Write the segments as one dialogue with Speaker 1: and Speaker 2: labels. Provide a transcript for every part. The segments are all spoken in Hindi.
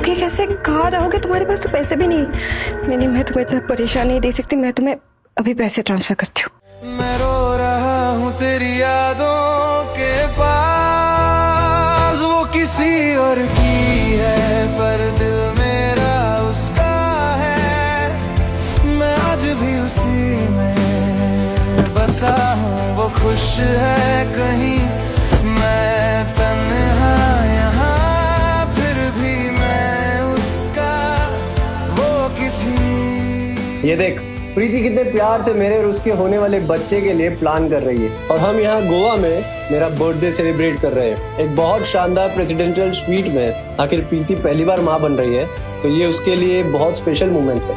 Speaker 1: रहोगे कैसे, कहाँ रहोगे, तुम्हारे पास तो पैसे भी नहीं। नहीं नहीं, मैं तुम्हें इतना परेशान नहीं दे सकती, मैं तुम्हें अभी पैसे ट्रांसफर करती हूँ।
Speaker 2: मैं रो रहा हूँ तेरी यादों के पास, वो किसी और की है पर दिल मेरा उसका है। मैं आज भी उसी में बसा हूँ, वो खुश है कहीं, मैं तन्हा यहाँ, फिर भी मैं उसका, वो किसी।
Speaker 3: ये देख, प्रीति कितने प्यार से मेरे और उसके होने वाले बच्चे के लिए प्लान कर रही है, और हम यहाँ गोवा में मेरा बर्थडे सेलिब्रेट कर रहे हैं एक बहुत शानदार प्रेसिडेंशियल स्वीट में। आखिर प्रीति पहली बार माँ बन रही है, तो ये उसके लिए बहुत स्पेशल मोमेंट है।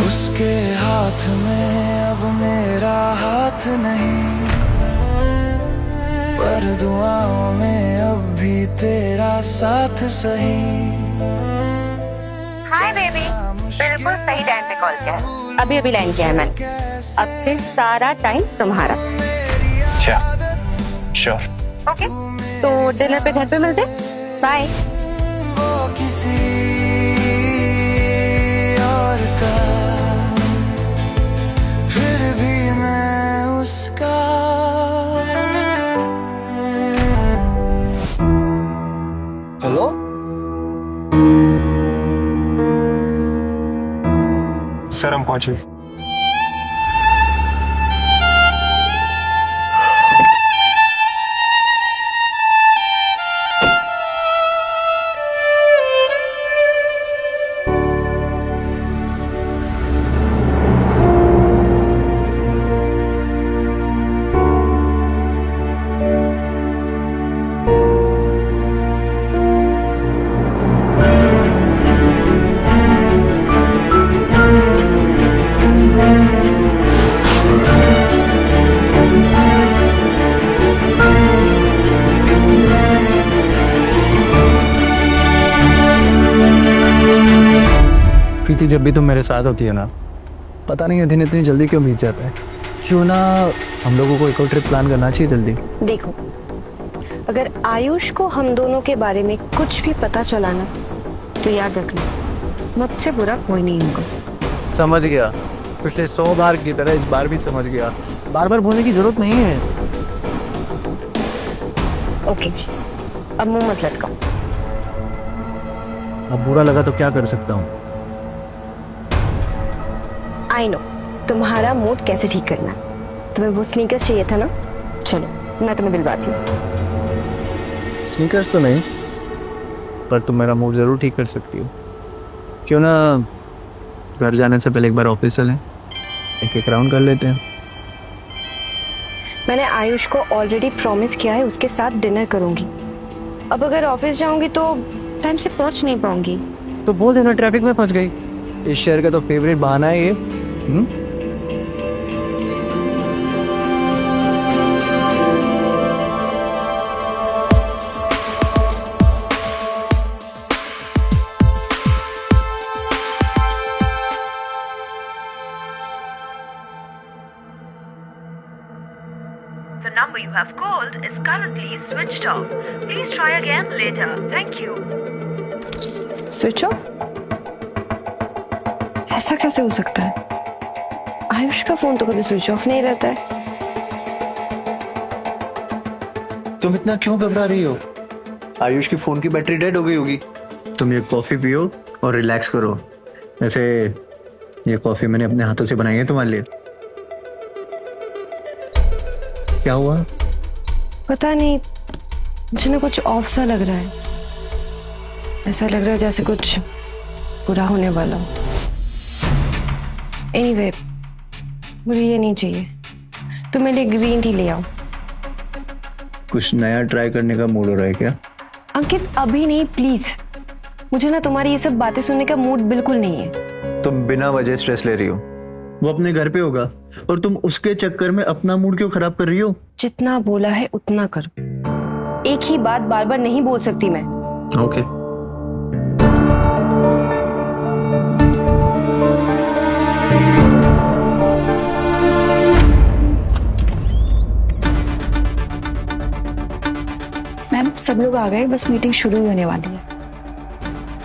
Speaker 2: उसके हाथ में अब मेरा हाथ नहीं, पर दुआओं में अब भी तेरा साथ सही।
Speaker 4: हाय बेबी, बिल्कुल सही टाइम पे कॉल किया है। अभी लाइन किया है मैंने। अब से सारा टाइम तुम्हारा।
Speaker 5: अच्छा, श्योर।
Speaker 4: ओके, तो डिनर पे घर पे मिलते। बाय।
Speaker 2: वो किसी और का, फिर भी मैं उसका।
Speaker 3: चलो।
Speaker 5: सर हम पहुंचे।
Speaker 6: प्रीति, जब भी तुम मेरे साथ होती है ना, पता नहीं है दिन इतनी जल्दी क्यों बीत जाता है। क्यों ना हम लोगों को एक और ट्रिप प्लान करना चाहिए जल्दी।
Speaker 1: देखो, अगर आयुष को हम दोनों के बारे में कुछ भी पता चला ना, तो याद रखना, मुझसे बुरा कोई नहीं होगा।
Speaker 6: समझ गया, पिछले 100 बार की तरह इस बार भी समझ गया। बार बार बोलने की जरूरत नहीं है।
Speaker 1: ओके, अब मुंह मत लटकाओ।
Speaker 6: अब बुरा लगा तो क्या कर सकता हूँ।
Speaker 1: आई नो तुम्हारा मूड कैसे ठीक करना है। तुम्हें वो स्नीकर्स चाहिए था ना, चलो मैं तुम्हें दिलवाती हूँ।
Speaker 6: स्नीकर्स तो नहीं, पर तुम मेरा मूड जरूर ठीक कर सकती हो। क्यों ना घर जाने से पहले एक बार ऑफिस चलें, एक राउंड कर लेते हैं।
Speaker 1: मैंने आयुष को ऑलरेडी प्रॉमिस किया है उसके साथ डिनर करूंगी। अब अगर ऑफिस जाऊंगी तो टाइम से पहुंच नहीं पाऊंगी।
Speaker 6: तो बोल देना ट्रैफिक में फंस गई। इस शहर का तो फेवरेट बहाना है ये।
Speaker 7: The number you have called is currently switched off. Please try again later. Thank you.
Speaker 1: Switch off? ऐसा कैसे हो सकता है? आयुष का फोन तो कभी स्विच ऑफ नहीं रहता है।
Speaker 6: तुम इतना क्यों घबरा रही हो? आयुष की फोन की बैटरी डेड हो गई होगी। तुम ये कॉफी पियो और रिलैक्स करो। वैसे ये कॉफी मैंने अपने हाथों से बनाई है तुम्हारे लिए। क्या हुआ?
Speaker 1: पता नहीं, मुझे ना कुछ ऑफ सा लग रहा है। ऐसा लग रहा है जैसे कुछ बुरा होने वाला हो। एनीवे, मुझे ये नहीं चाहिए। तुम मेरे लिए ग्रीन टी ले आओ।
Speaker 6: कुछ नया ट्राई करने का मूड हो रहा है क्या?
Speaker 1: अंकित, अभी नहीं प्लीज। मुझे ना तुम्हारी ये सब बातें सुनने का मूड बिल्कुल नहीं है।
Speaker 6: तुम बिना वजह स्ट्रेस ले रही हो। वो अपने घर पे होगा और तुम उसके चक्कर में अपना मूड क्यों खराब कर रही हो?
Speaker 1: जितना बोला है उतना करो। एक ही बात बार बार नहीं बोल सकती मैं।
Speaker 6: ओके।
Speaker 1: मैम सब लोग आ गए, बस मीटिंग शुरू ही होने वाली है।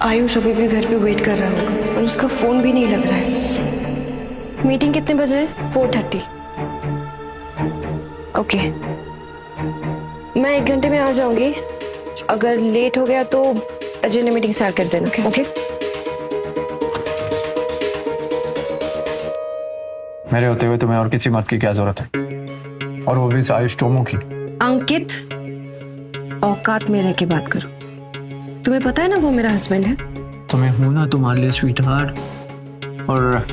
Speaker 1: आयुष अभी भी घर पे वेट कर रहा होगा और उसका फोन भी नहीं लग रहा है। मीटिंग कितने बजे है? 4:30। ओके, मैं 1 घंटे में आ जाऊंगी। अगर लेट हो गया तो अजय ने मीटिंग स्टार्ट कर देना। ओके?
Speaker 6: मेरे होते हुए तुम्हें और किसी मर्द की क्या जरूरत है, और वो भी आयुष टोमो की।
Speaker 1: अंकित, औकात में रह के बात करो। तुम्हें पता है ना वो मेरा हस्बैंड है।
Speaker 6: तुम्हें हूं ना तुम्हारे लिए स्वीट हार्ट, और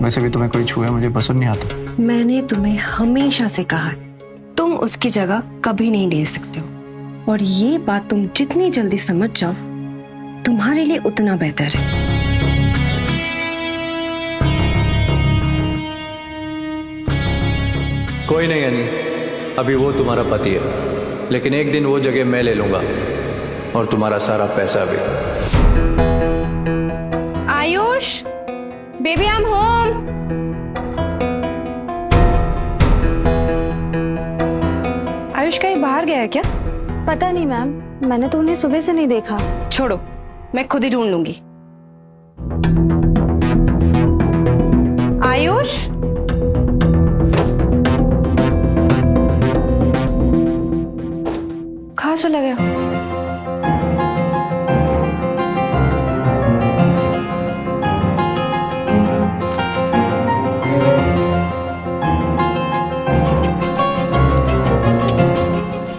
Speaker 6: वैसे भी तुम्हें कोई छुए मुझे पसंद नहीं आता।
Speaker 1: मैंने तुम्हें हमेशा से कहा है, तुम उसकी जगह कभी नहीं ले सकते हो, और ये बात तुम जितनी जल्दी समझ जाओ तुम्हारे लिए उतना बेहतर है।
Speaker 6: कोई नहीं यानी, अभी वो तुम्हारा पति है, लेकिन एक दिन वो जगह मैं ले लूंगा, और तुम्हारा सारा पैसा भी।
Speaker 1: Ayush, baby I am home. Ayush कहीं बाहर गया है क्या?
Speaker 8: पता नहीं मैम, मैंने तो उन्हें सुबह से नहीं देखा।
Speaker 1: छोड़ो, मैं खुद ही ढूंढ लूंगी। आयुष, कहाँ चला गया?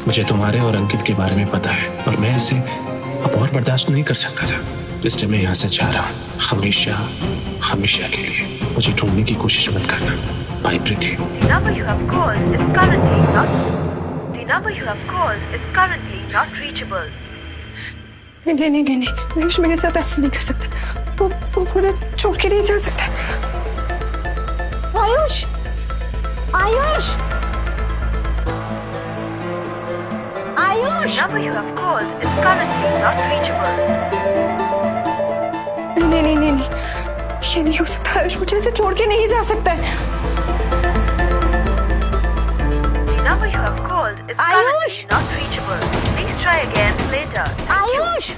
Speaker 9: मुझे तुम्हारे और अंकित के बारे में पता है, और मैं इसे अब और बर्दाश्त नहीं कर सकता था, इसलिए मैं यहाँ से जा रहा हूँ, हमेशा हमेशा के लिए। मुझे ढूंढने की कोशिश मत करना। Bye Preeti.
Speaker 7: The number you have called is currently not. The number you have called is currently not reachable.
Speaker 1: नहीं नहीं नहीं नहीं, आयुष मेरे साथ ऐसा नहीं कर सकता। वो मुझे छोड़ के नहीं जा सकता। Ayush, Ayush, Ayush.
Speaker 7: The number you have called is currently not reachable.
Speaker 1: नहीं नहीं नहीं नहीं, ये नहीं हो सकता। आयुष मुझे ऐसे छोड़ के नहीं जा सकता है।
Speaker 7: The number you have called is
Speaker 1: Ayush!
Speaker 7: currently not reachable. Please try again later.
Speaker 1: Ayush,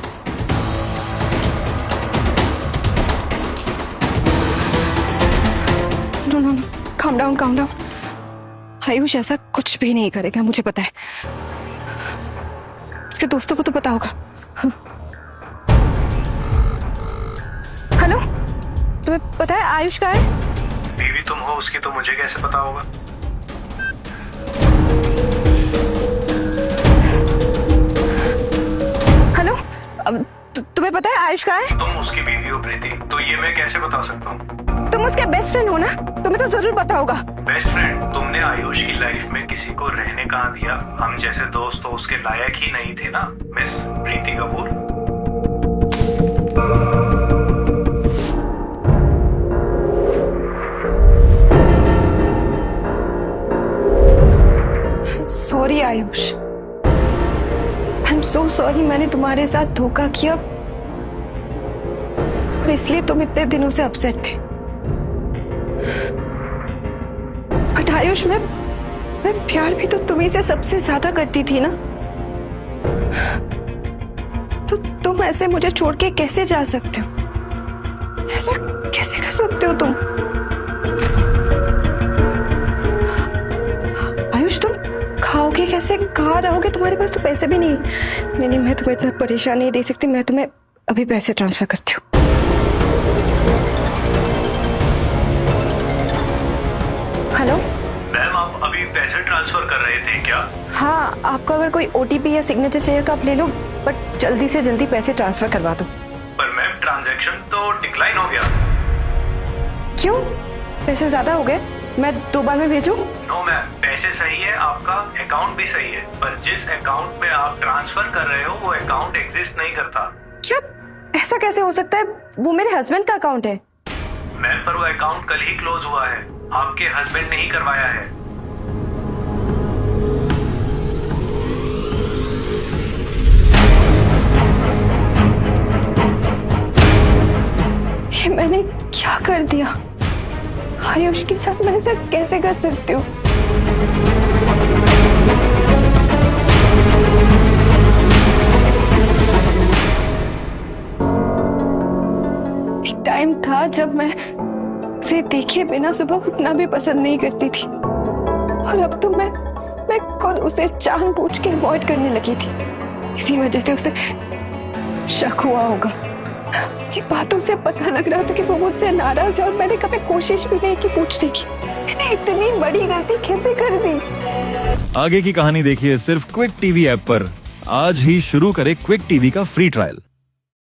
Speaker 1: no no no, calm down calm down. Ayush ऐसा कुछ भी नहीं करेगा, मुझे पता है। उसके दोस्तों को तो पता होगा। हेलो, तुम्हें पता है आयुष कहाँ है?
Speaker 5: बीवी तुम हो उसकी, तो मुझे कैसे पता होगा?
Speaker 1: हेलो, तुम्हें पता है आयुष कहाँ है?
Speaker 5: तुम उसकी बीवी हो प्रीति, तो ये मैं कैसे बता सकता हूँ?
Speaker 1: तुम उसके बेस्ट फ्रेंड हो ना, तुम्हें तो जरूर पता होगा।
Speaker 5: Best friend? तुमने आयुष की लाइफ में किसी को रहने कहाँ दिया? हम जैसे दोस्त तो उसके लायक ही नहीं थे ना, miss Preeti Kapoor.
Speaker 1: Sorry Ayush, I am so sorry. मैंने तुम्हारे साथ धोखा किया और इसलिए तुम इतने दिनों से अपसेट थे। बट आयुष, मैं प्यार भी तो तुम्ही से सबसे ज्यादा करती थी ना, तो तुम ऐसे मुझे छोड़ के कैसे जा सकते हो? ऐसा कैसे कर सकते हो तुम? आयुष, तुम खाओगे कैसे, कहाँ रहोगे? तुम्हारे पास तो पैसे भी नहीं। नहीं नहीं, मैं तुम्हें इतना परेशान नहीं दे सकती। मैं तुम्हें अभी पैसे ट्रांसफर करती हूँ। हेलो
Speaker 5: मैम, आप अभी पैसे ट्रांसफर कर रहे थे क्या?
Speaker 1: हाँ, आपको अगर कोई OTP या सिग्नेचर चाहिए तो आप ले लो, बट जल्दी से जल्दी पैसे ट्रांसफर करवा दो।
Speaker 5: पर मैम, ट्रांजैक्शन तो डिक्लाइन हो गया।
Speaker 1: क्यों? पैसे ज्यादा हो गए? मैं 2 बार में भेजूं?
Speaker 5: नो मैम, पैसे सही है, आपका अकाउंट भी सही है, पर जिस अकाउंट में आप ट्रांसफर कर रहे हो वो अकाउंट एग्जिस्ट नहीं करता।
Speaker 1: क्या? ऐसा कैसे हो सकता है? वो मेरे हस्बैंड का अकाउंट है।
Speaker 5: मैम, पर वो अकाउंट कल ही क्लोज हुआ है, आपके हस्बैंड ने ही करवाया है।
Speaker 1: ये मैंने क्या कर दिया? आयुष के साथ मैं ऐसा कैसे कर सकती हूँ? था जब मैं उसे देखे बिना सुबह उठना भी पसंद नहीं करती थी, और अब तो मैं खुद उसे जानबूझ के अवॉइड करने लगी थी। इसी वजह से उसे शक हुआ होगा। उसकी बातों से पता लग रहा था कि वो मुझसे नाराज है, और मैंने कभी कोशिश भी नहीं की पूछने की। मैंने इतनी बड़ी गलती कैसे कर दी?
Speaker 10: आगे की कहानी देखिए सिर्फ क्विक टीवी ऐप पर। आज ही शुरू करें क्विक टीवी का फ्री ट्रायल।